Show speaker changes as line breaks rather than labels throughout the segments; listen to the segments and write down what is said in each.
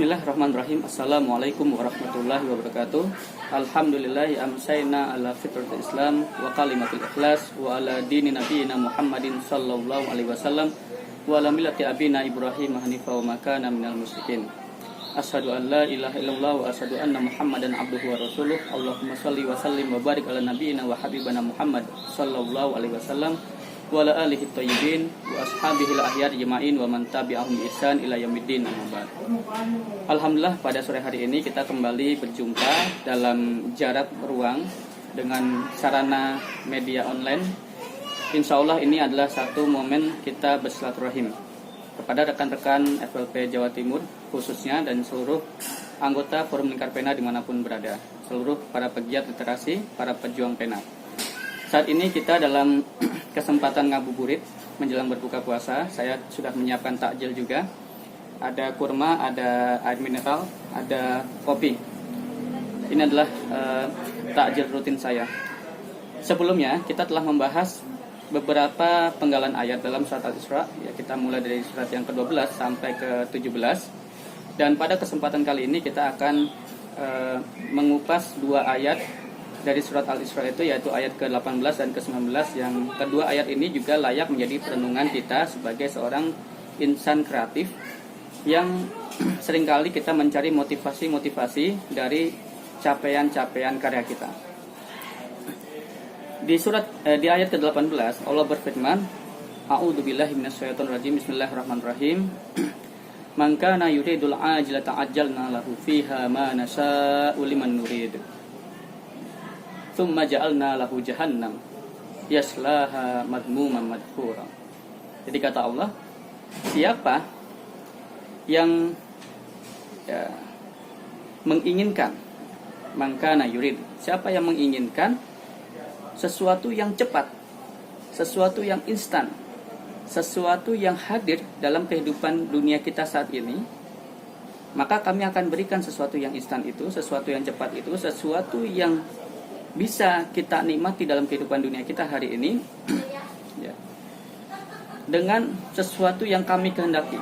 Bismillahirrahmanirrahim. Assalamualaikum warahmatullahi wabarakatuh. Alhamdulillahi amsayna ala fitratul Islam wa kalimatul ikhlas wa ala dini nabiyina Muhammadin sallallahu alaihi wasallam wa ala millati abina Ibrahim hanifa wa makana minal musyrikin. Asyhadu an la ilaha illallah wa asyhadu anna Muhammadan abduhu wa rasuluh. Allahumma shalli wa sallim wa barik ala nabiyyina wa habibana Muhammad sallallahu alaihi wasallam wa ala alihi thayyibin wa ashabihi al-ahyar jama'in wa man tabi'ahum bi ihsan ila yaumiddin. Alhamdulillah, pada sore hari ini kita kembali berjumpa dalam jarak ruang dengan sarana media online. Insya Allah ini adalah satu momen kita bersilaturahim kepada rekan-rekan FLP Jawa Timur khususnya dan seluruh anggota Forum Lingkar Pena dimanapun berada, seluruh para pegiat literasi, para pejuang pena. Saat ini kita dalam kesempatan ngabuburit menjelang berbuka puasa. Saya sudah menyiapkan takjil juga. Ada kurma, ada air mineral, ada kopi. Ini adalah takjil rutin saya. Sebelumnya kita telah membahas beberapa penggalan ayat dalam surat Al-Isra. Ya, kita mulai dari surat yang ke-12 sampai ke-17. Dan pada kesempatan kali ini kita akan mengupas dua ayat dari surat Al-Isra itu, yaitu ayat ke-18 dan ke-19. Yang kedua ayat ini juga layak menjadi perenungan kita sebagai seorang insan kreatif yang seringkali kita mencari motivasi-motivasi dari capaian-capaian karya kita. Di ayat ke-18 Allah berfirman, A'udzubillahi minasyaitonirrajim. Bismillahirrahmanirrahim. Man kana yuridul ajilata ajjalna lahu fiha ma nasya'u liman nurid. Tsumma ja'alna lahu jahannam yaslaha madhmuman madhura. Jadi kata Allah, siapa yang menginginkan, mangkana yurid, siapa yang menginginkan sesuatu yang cepat, sesuatu yang instan, sesuatu yang hadir dalam kehidupan dunia kita saat ini, maka kami akan berikan sesuatu yang instan itu, sesuatu yang cepat itu, sesuatu yang bisa kita nikmati dalam kehidupan dunia kita hari ini ya, dengan sesuatu yang kami kehendaki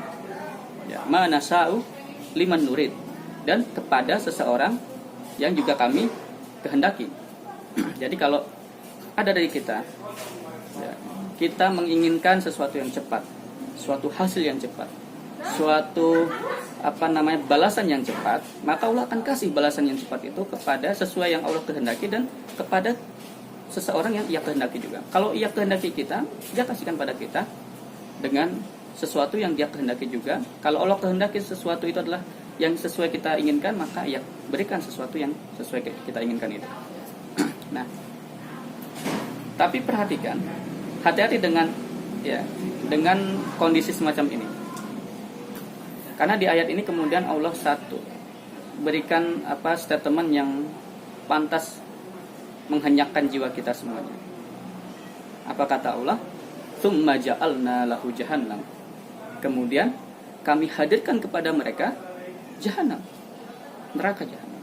ya, ma nasa'u liman nurid, dan kepada seseorang yang juga kami kehendaki. Jadi kalau ada dari kita ya, kita menginginkan sesuatu yang cepat, suatu hasil yang cepat, suatu balasan yang cepat, maka Allah akan kasih balasan yang cepat itu kepada sesuai yang Allah kehendaki dan kepada seseorang yang Ia kehendaki juga. Kalau Ia kehendaki kita, Dia kasihkan pada kita dengan sesuatu yang Dia kehendaki juga. Kalau Allah kehendaki sesuatu itu adalah yang sesuai kita inginkan, maka Ia berikan sesuatu yang sesuai kita inginkan itu. Nah, tapi perhatikan, hati-hati dengan kondisi semacam ini. Karena di ayat ini kemudian Allah berikan statement yang pantas menghenyakkan jiwa kita semuanya. Apa kata Allah? Tsumma ja'alna lahu jahannam. Kemudian kami hadirkan kepada mereka jahannam, neraka jahannam.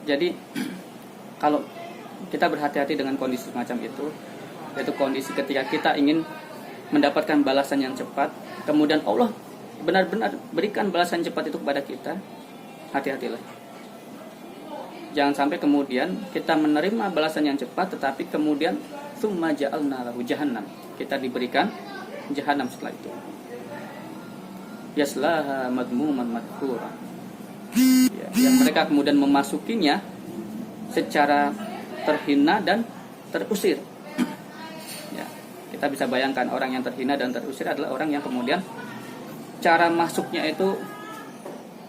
Jadi kalau kita berhati-hati dengan kondisi semacam itu, yaitu kondisi ketika kita ingin mendapatkan balasan yang cepat, kemudian Allah benar-benar berikan balasan cepat itu kepada kita, hati-hatilah. Jangan sampai kemudian kita menerima balasan yang cepat, tetapi kemudian tsumma ja'alna lahu jahannam, kita diberikan jahannam setelah itu. Yaslaha madhmuman madhura. Ya, yang mereka kemudian memasukinya secara terhina dan terusir. Ya, kita bisa bayangkan orang yang terhina dan terusir adalah orang yang kemudian cara masuknya itu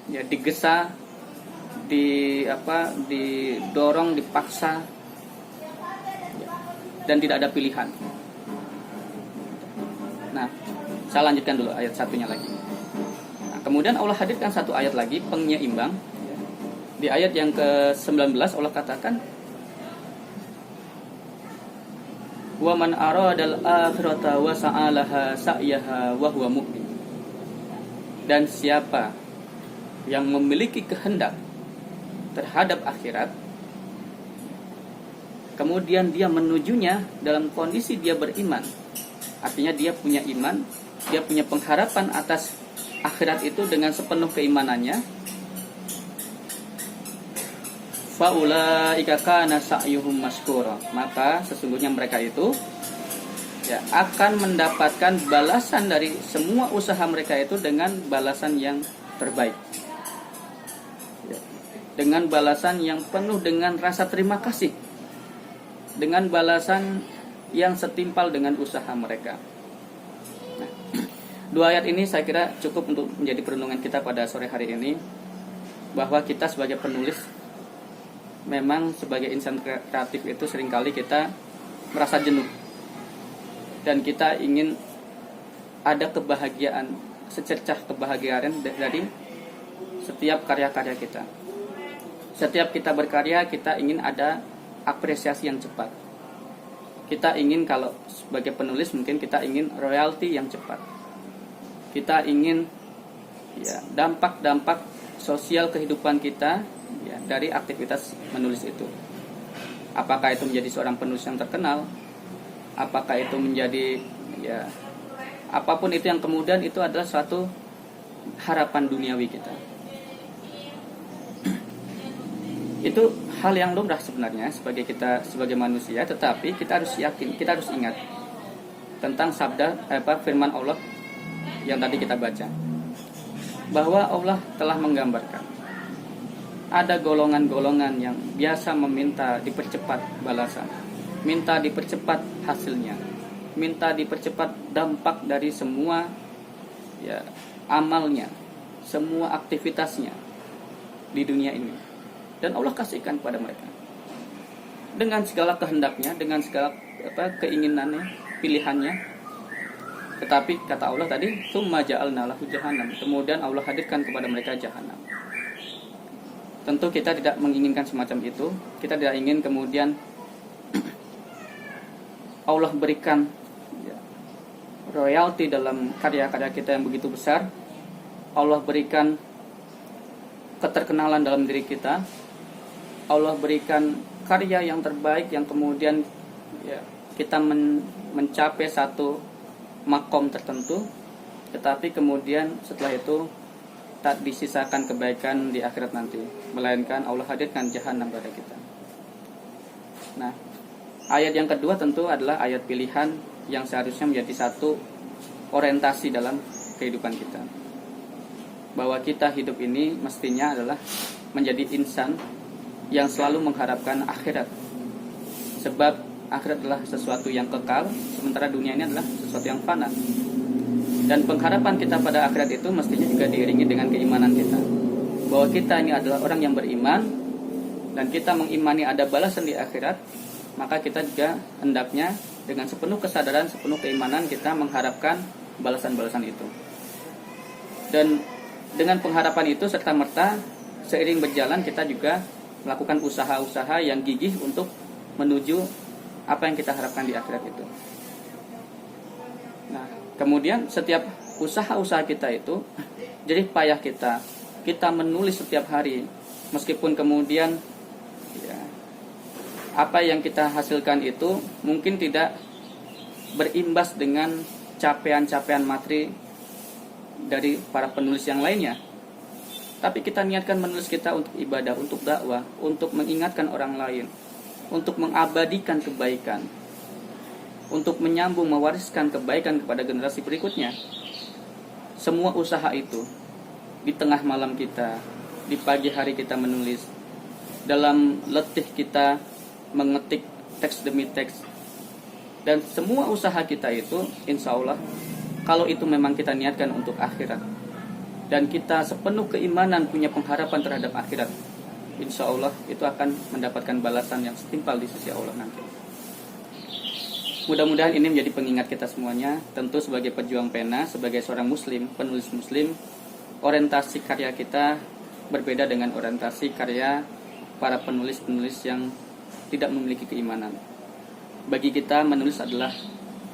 ya digesa, didorong, dipaksa ya, dan tidak ada pilihan. Nah, saya lanjutkan dulu ayat satunya lagi. Nah, kemudian Allah hadirkan satu ayat lagi penyeimbang. Di ayat yang ke-19 Allah katakan, wa man aradal akhirata wa sa'alaha sa'yaha wa huwa mu'min. Dan siapa yang memiliki kehendak terhadap akhirat, kemudian dia menujunya dalam kondisi dia beriman, artinya dia punya iman, dia punya pengharapan atas akhirat itu dengan sepenuh keimanannya, faulaika kana sa'yuhum masykura, maka sesungguhnya mereka itu ya akan mendapatkan balasan dari semua usaha mereka itu dengan balasan yang terbaik, ya, dengan balasan yang penuh dengan rasa terima kasih, dengan balasan yang setimpal dengan usaha mereka. Nah, dua ayat ini saya kira cukup untuk menjadi perenungan kita pada sore hari ini, bahwa kita sebagai penulis, memang sebagai insan kreatif itu seringkali kita merasa jenuh, dan kita ingin ada kebahagiaan, secercah kebahagiaan dari setiap karya-karya kita. Setiap kita berkarya, kita ingin ada apresiasi yang cepat. Kita ingin, kalau sebagai penulis mungkin kita ingin royalti yang cepat. Kita ingin ya dampak-dampak sosial kehidupan kita ya dari aktivitas menulis itu. Apakah itu menjadi seorang penulis yang terkenal, apakah itu menjadi ya apapun itu yang kemudian itu adalah suatu harapan duniawi kita. Itu hal yang lumrah sebenarnya sebagai kita sebagai manusia, tetapi kita harus yakin, kita harus ingat tentang firman Allah yang tadi kita baca, bahwa Allah telah menggambarkan ada golongan-golongan yang biasa meminta dipercepat balasan, minta dipercepat hasilnya, minta dipercepat dampak dari semua ya amalnya, semua aktivitasnya di dunia ini, dan Allah kasihkan kepada mereka dengan segala kehendaknya, dengan segala keinginannya, pilihannya. Tetapi kata Allah tadi, tsumma ja'alna lahu jahannam, kemudian Allah hadirkan kepada mereka jahanam. Tentu kita tidak menginginkan semacam itu. Kita tidak ingin kemudian Allah berikan ya, royalti dalam karya-karya kita yang begitu besar. Allah berikan keterkenalan dalam diri kita. Allah berikan karya yang terbaik yang kemudian ya, kita mencapai satu makom tertentu, tetapi kemudian setelah itu tak disisakan kebaikan di akhirat nanti, melainkan Allah hadirkan jahanam pada kita. Nah, ayat yang kedua tentu adalah ayat pilihan yang seharusnya menjadi satu orientasi dalam kehidupan kita, bahwa kita hidup ini mestinya adalah menjadi insan yang selalu mengharapkan akhirat, sebab akhirat adalah sesuatu yang kekal, sementara dunia ini adalah sesuatu yang fana. Dan pengharapan kita pada akhirat itu mestinya juga diiringi dengan keimanan kita, bahwa kita ini adalah orang yang beriman, dan kita mengimani ada balasan di akhirat. Maka kita juga hendaknya dengan sepenuh kesadaran, sepenuh keimanan kita mengharapkan balasan-balasan itu. Dan dengan pengharapan itu serta merta seiring berjalan kita juga melakukan usaha-usaha yang gigih untuk menuju apa yang kita harapkan di akhirat itu. Nah, kemudian setiap usaha-usaha kita itu jadi payah kita menulis setiap hari, meskipun kemudian ya, apa yang kita hasilkan itu mungkin tidak berimbas dengan capaian-capaian materi dari para penulis yang lainnya. Tapi kita niatkan menulis kita untuk ibadah, untuk dakwah, untuk mengingatkan orang lain, untuk mengabadikan kebaikan, untuk menyambung, mewariskan kebaikan kepada generasi berikutnya. Semua usaha itu di tengah malam kita, di pagi hari kita menulis, dalam letih kita mengetik teks demi teks, dan semua usaha kita itu insya Allah, kalau itu memang kita niatkan untuk akhirat dan kita sepenuh keimanan punya pengharapan terhadap akhirat, insya Allah itu akan mendapatkan balasan yang setimpal di sisi Allah nanti. Mudah-mudahan ini menjadi pengingat kita semuanya. Tentu sebagai pejuang pena, sebagai seorang muslim, penulis muslim, orientasi karya kita berbeda dengan orientasi karya para penulis-penulis yang tidak memiliki keimanan. Bagi kita menulis adalah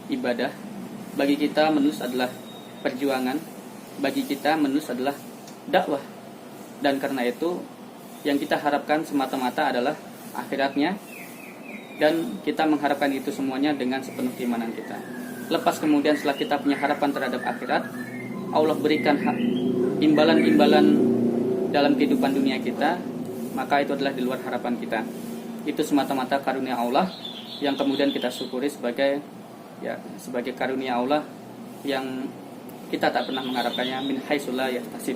ibadah, bagi kita menulis adalah perjuangan, bagi kita menulis adalah dakwah. Dan karena itu yang kita harapkan semata-mata adalah akhiratnya, dan kita mengharapkan itu semuanya dengan sepenuh keimanan kita. Lepas kemudian setelah kita punya harapan terhadap akhirat, Allah berikan imbalan-imbalan dalam kehidupan dunia kita, maka itu adalah di luar harapan kita. Itu semata-mata karunia Allah yang kemudian kita syukuri sebagai karunia Allah yang kita tak pernah mengharapkannya, min haitsu la yahtasib.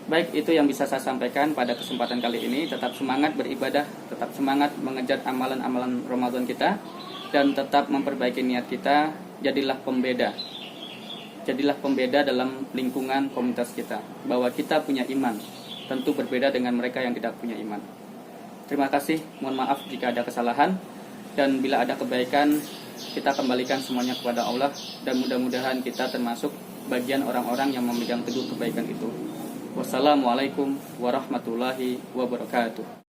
Baik, itu yang bisa saya sampaikan pada kesempatan kali ini. Tetap semangat beribadah, tetap semangat mengejar amalan-amalan Ramadan kita, dan tetap memperbaiki niat kita. Jadilah pembeda dalam lingkungan komunitas kita, bahwa kita punya iman, tentu berbeda dengan mereka yang tidak punya iman. Terima kasih, mohon maaf jika ada kesalahan, dan bila ada kebaikan, kita kembalikan semuanya kepada Allah, dan mudah-mudahan kita termasuk bagian orang-orang yang memegang teguh kebaikan itu. Wassalamualaikum warahmatullahi wabarakatuh.